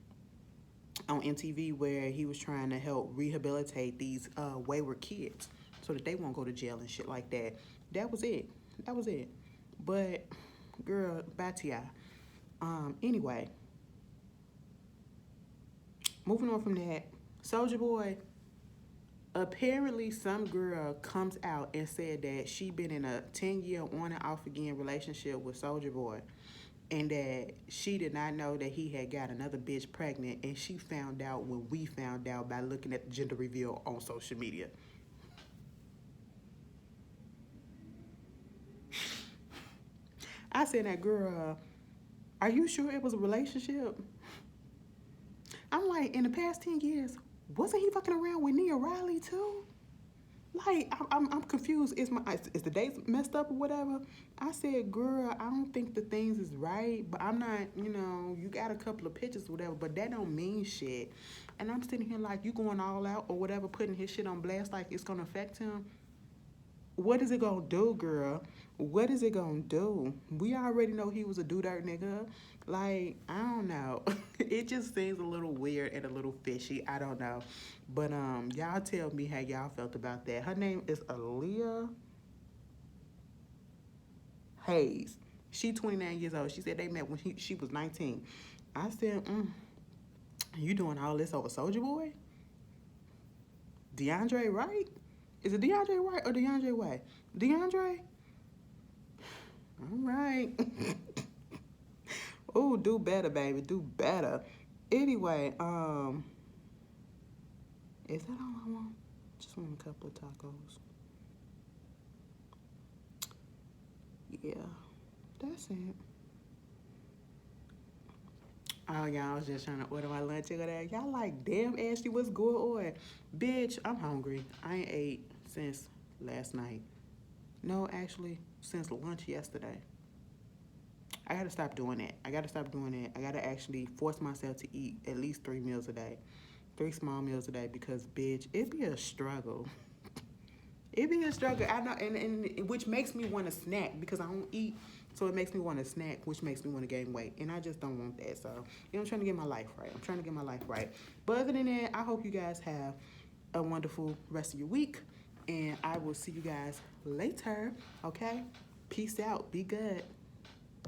MTV where he was trying to help rehabilitate these wayward kids so that they won't go to jail and shit like that. That was it. But, girl, bye T.I. Anyway, moving on from that, Soulja Boy. Apparently, some girl comes out and said that she been in a 10-year on and off again relationship with Soulja Boy, and that she did not know that he had got another bitch pregnant, and she found out when we found out by looking at the gender reveal on social media. I said, that girl, are you sure it was a relationship? I'm like, in the past 10 years, wasn't he fucking around with Nia Riley too? Like, I'm confused. Is the dates messed up or whatever? I said, girl, I don't think the things is right, but I'm not, you got a couple of pictures or whatever, but that don't mean shit. And I'm sitting here like, you going all out or whatever, putting his shit on blast like it's gonna affect him. What is it gonna do, girl? What is it gonna do? We already know he was a do dirt nigga. Like, I don't know. It just seems a little weird and a little fishy. I don't know. But y'all tell me how y'all felt about that. Her name is Aaliyah Hayes. She 29 years old. She said they met when she was 19. I said, you doing all this over Soldier Boy? DeAndre Wright? Is it DeAndre Wright or DeAndre Way? DeAndre? All right. Oh, do better, baby. Do better. Anyway, is that all I want? Just want a couple of tacos. Yeah, that's it. Oh, y'all, I was just trying to order my lunch over there. Y'all like, damn, Ashley, what's going on? Bitch, I'm hungry. I ain't ate since last night. No, actually, since lunch yesterday. I gotta stop doing that. I gotta actually force myself to eat at least 3 meals a day. 3 small meals a day because, bitch, it be a struggle. It be a struggle. I know, and which makes me want to snack because I don't eat. So it makes me want to snack, which makes me want to gain weight. And I just don't want that. So, I'm trying to get my life right. But other than that, I hope you guys have a wonderful rest of your week. And I will see you guys later. Okay? Peace out. Be good.